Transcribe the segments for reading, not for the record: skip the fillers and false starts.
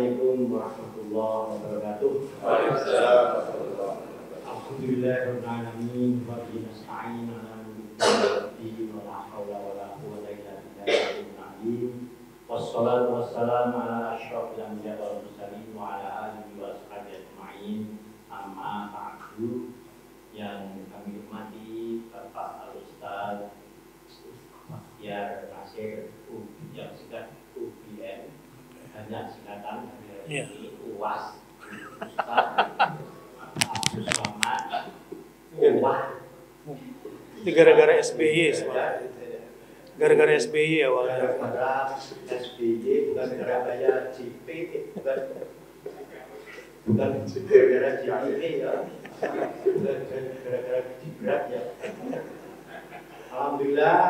Assalamualaikum warahmatullahi wabarakatuh. Waalaikumsalam warahmatullahi wabarakatuh. Alhamdulillahirrahmanirrahim. Wa bihi nasta'in ala umuri wa la haula wa la quwwata illa billah. Wassalatu wassalamu ala asyrafil anbiya'i wal mursalin wa ala alihi wa sahbihi ajma'in. Amma ba'du. Yang kami hormati Bapak Al-Ustaz Bakhtiar Nasir yang singkat UBN, hanya singkatan dari UAS, Ustaz Abdul Somad UAS. Ini gara-gara SBY semua. Gara-gara SBY awalnya. Gara-gara SBY, bukan gara-gara JP, bukan gara-gara JP ya, bukan gara-gara Jibrat ya. Alhamdulillah,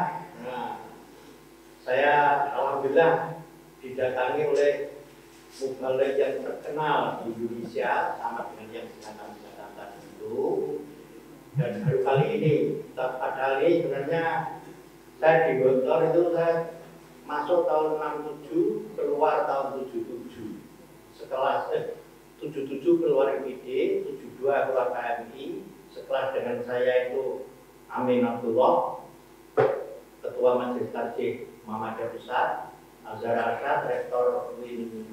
saya alhamdulillah didatangi oleh mubalik yang terkenal di Indonesia, sama dengan yang singkatan-singkatan tadi itu. Dan baru kali ini, padahal ini sebenarnya saya di Gontor itu saya masuk tahun 67, keluar tahun 77. Sekelas 77 keluar MPD, 72 keluar KMI. Sekelas dengan saya itu Amin Abdullah, Ketua Majelis Tarjih Muhammadiyah Pusat, Azhar Arsyad, Rektor UIN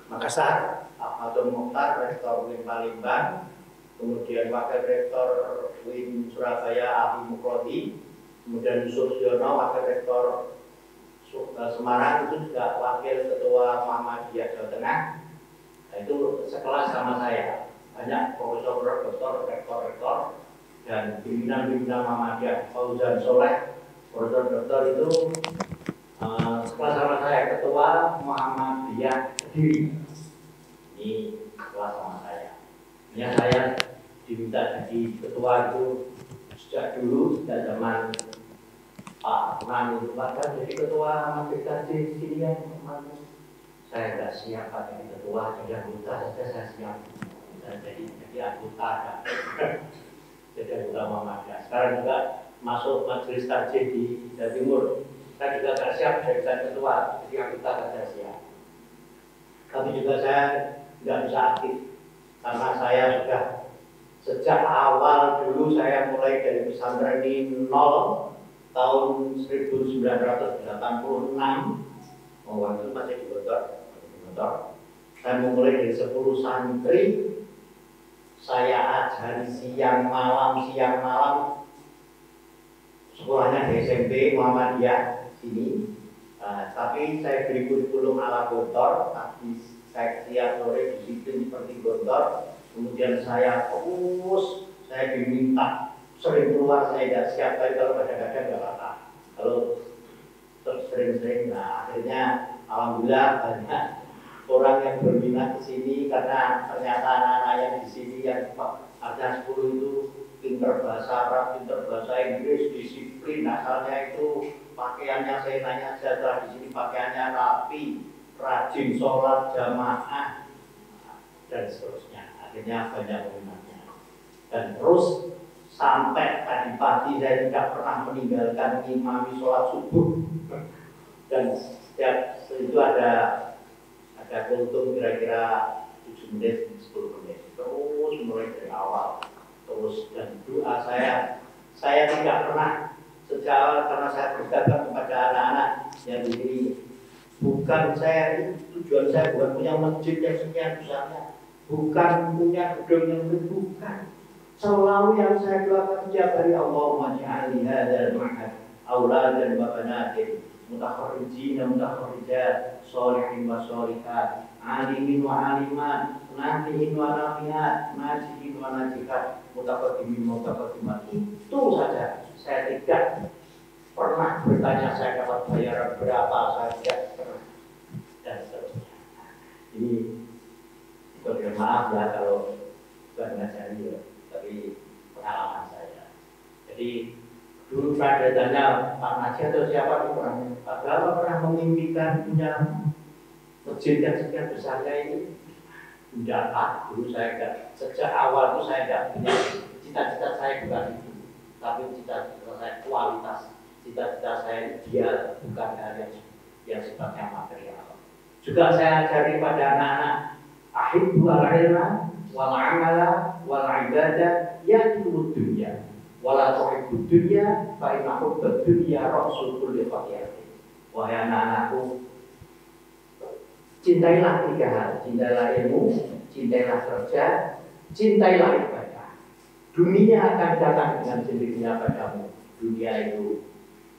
Makassar, Ahmadul Mukhtar, Rektor UIN Palembang, kemudian Wakil Rektor UIN Surabaya Ali Mukrodi, kemudian Yusuf Siono, Wakil Rektor Semarang, itu juga Wakil Ketua Muhammadiyah Jawa Tengah. Nah, itu sekelas sama saya, banyak profesor, doktor, rektor, dan pimpinan-pimpinan Muhammadiyah. Fauzan Soleh, profesor doktor itu sekelas sama saya, Ketua Muhammadiyah Kediri. Ini sekelas sama saya. Ya, saya diminta jadi ketua itu sejak dulu, sejak zaman Pak Nan itu bahkan jadi ketua Majelis Tarjih di sini kan. Saya tidak siap Pak jadi ketua, jadi anggota saja saya siap. Dan jadi anggota, jadi anggota Muhammadiyah. Sekarang juga masuk Majelis Tarjih di Jawa Timur. Saya juga tidak siap jadi ketua, jadi anggota saja siap. Tapi juga saya tidak bisa aktif karena saya sudah sejak awal dulu saya mulai dari pesantren ini nol tahun 1986. Waktu itu masih di Gontor. Saya memulai dari 10 santri. Saya ajari siang malam. Sekolahnya di SMP Muhammadiyah sini. Tapi saya beri kurikulum ala Gontor. Tapi saya siang sore disiplin seperti Gontor. Kemudian saya diminta sering keluar, saya tidak siap, tapi kalau kadang-kadang nggak apa-apa. Kalau sering-sering, nah akhirnya alhamdulillah banyak orang yang berminat ke sini karena ternyata anak-anak yang di sini yang ada 10 itu pinter bahasa Arab, pinter bahasa Inggris, disiplin. Asalnya itu pakaiannya, saya tanya setelah di sini pakaiannya rapi, rajin sholat jamaah dan seterusnya. Akhirnya banyak peminatnya. Dan terus sampai tadi pagi saya tidak pernah meninggalkan imami sholat subuh. Dan setiap itu ada kultum kira-kira 7 menit, 10 menit. Terus mulai dari awal. Terus dan doa saya tidak pernah sejak awal karena saya berkata kepada anak-anak yang di sini, bukan saya, tujuan saya bukan punya masjid yang sekian besarnya, bukan punya gedung yang bukan. Selalu yang saya doakan tiap hari, Allahumma ja'alni hadzal ma'had auladan wa banatin mutakharrijin mutakharrijat sholihin wa sholihat alimin wa alimat nafihin wa nafihat najihin wa najihat mutaqaddimin mutaqaddimat. Itu saja. Saya tidak pernah bertanya saya dapat bayaran berapa, saya tidak pernah, dan seterusnya. Ini maaf ya kalau bukan ngajari ya, tapi pengalaman saya. Jadi dulu saya tanya Pak Najih atau siapa itu pernah memimpikan punya masjid yang sekian besarnya ini? Tidak Pak, dulu saya tidak. Sejak awal itu saya tidak punya cita-cita saya bukan itu, tapi cita-cita saya kualitas. Cita-cita saya ideal, bukan hal yang sifatnya material. Juga saya ajari pada anak-anak, ahibbu al-ilma wal amala wal ibadah ya'tulu dunya wala tuhibbu dunya fa inna hubbad dunya ra'sul kulli khati'atin. Wahai anak-anakku, cintailah 3 hal, cintailah ilmu, cintailah kerja, cintailah ibadah. Dunia akan datang dengan sendirinya padamu. Dunia itu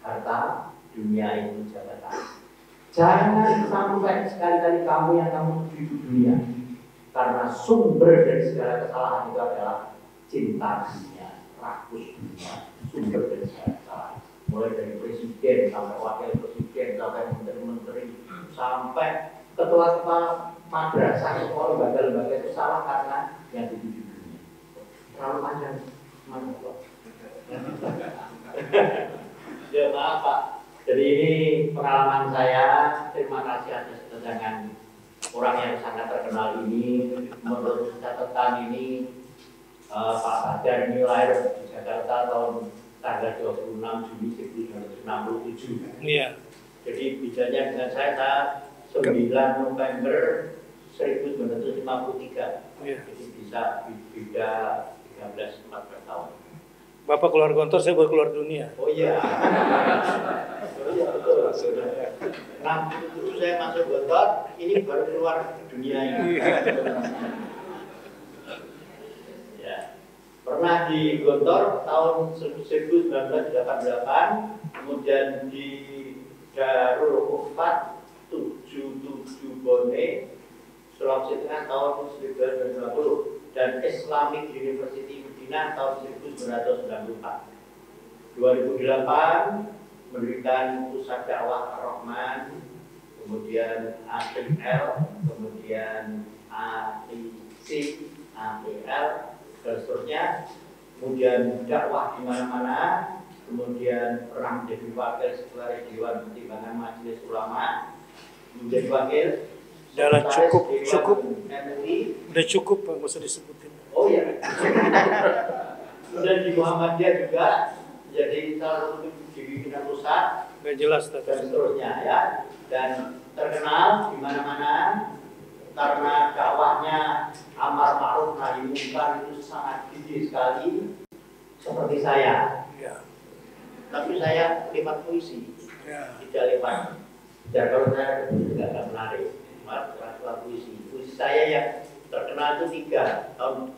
harta, dunia itu jabatan. Jangan sampai sekali-kali kamu yang kamu tuju dunia, karena sumber dari segala kesalahan itu adalah cinta dunia, rakus dunia, sumber dari segala kesalahan. Mulai dari presiden sampai wakil presiden sampai menteri-menteri sampai ketua-ketua madrasah, semua lembaga-lembaga itu salah karena yang dituju dunia. Terlalu panjang, ya maaf Pak. Jadi ini pengalaman saya. Terima kasih atas kedatangan orang yang sangat terkenal ini. Menurut catatan ini Pak Badar ini lahir di Jakarta tahun tanggal 26 Juni 1967. Iya. Jadi bedanya dengan saya 9 November 1953. Iya. Jadi bisa beda 13-14 tahun. Bapak keluar Gontor, saya baru keluar dunia. Oh iya. Oh iya betul. Nah, itu saya masuk Gontor, ini baru keluar ke dunia ini. Ya. Pernah di Gontor tahun 1988, kemudian di Darul Ufat 77 Bone, Sulawesi Tengah tahun 1990, dan Islamic University Medina tahun 1994. 2008 mendirikan Pusat Dakwah Ar-Rahman, kemudian ATL, kemudian ATC, ATL, dan seterusnya. Kemudian dakwah di mana-mana, kemudian pernah menjadi wakil ketua Dewan Pertimbangan Majelis Ulama, menjadi wakil. Udah cukup. MUI. Udah cukup, Pak, nggak usah disebutin. Oh iya. Dan di Muhammadiyah juga jadi salah satu pimpinan pusat. Nggak jelas Dan tadi. seterusnya ya. Dan terkenal di mana-mana karena dakwahnya amar ma'ruf nahi munkar itu sangat gigih sekali, seperti saya. Ya. Tapi saya lewat puisi, Ya. tidak lewat. Dan kalau saya tidak menarik, lewat puisi. Puisi saya yang terkenal itu 3 tahun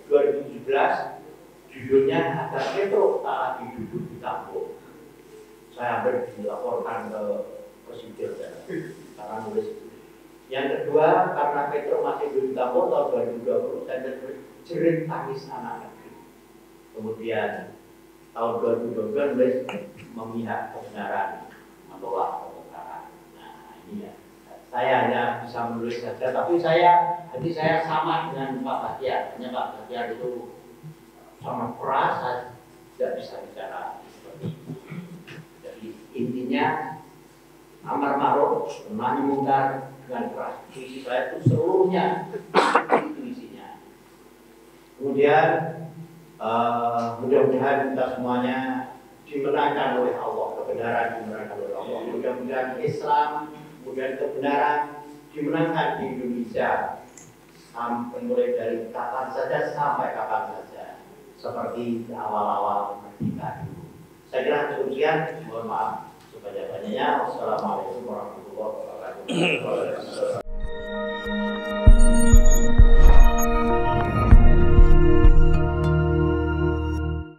2017, judulnya Agar Petro tak lagi duduk di kampung. Saya hampir dilaporkan ke presiden karena nulis itu. Yang kedua, karena Petro masih duduk di kampung tahun 2020, saya jerit tangis anak negeri. Kemudian tahun 2022 nulis memihak kebenaran, menolak kebenaran. Nah ini ya. Saya hanya bisa menulis saja, tapi hati saya sama dengan Pak Bahtiar. Hanya Pak Bahtiar itu sangat keras, saya tidak bisa bicara seperti itu. Jadi intinya amar ma'ruf nahi munkar dengan keras. Puisi saya itu seluruhnya itu isinya. Kemudian mudah-mudahan kita semuanya dimenangkan oleh Allah, kebenaran dimenangkan oleh Allah. Mudah-mudahan Islam, kemudian kebenaran dimenangkan di Indonesia sampai mulai dari kapan saja sampai kapan saja, seperti awal-awal kemerdekaan dulu. Saya kira cukup sekian. Mohon maaf sebanyak-banyaknya. Wassalamualaikum warahmatullahi wabarakatuh.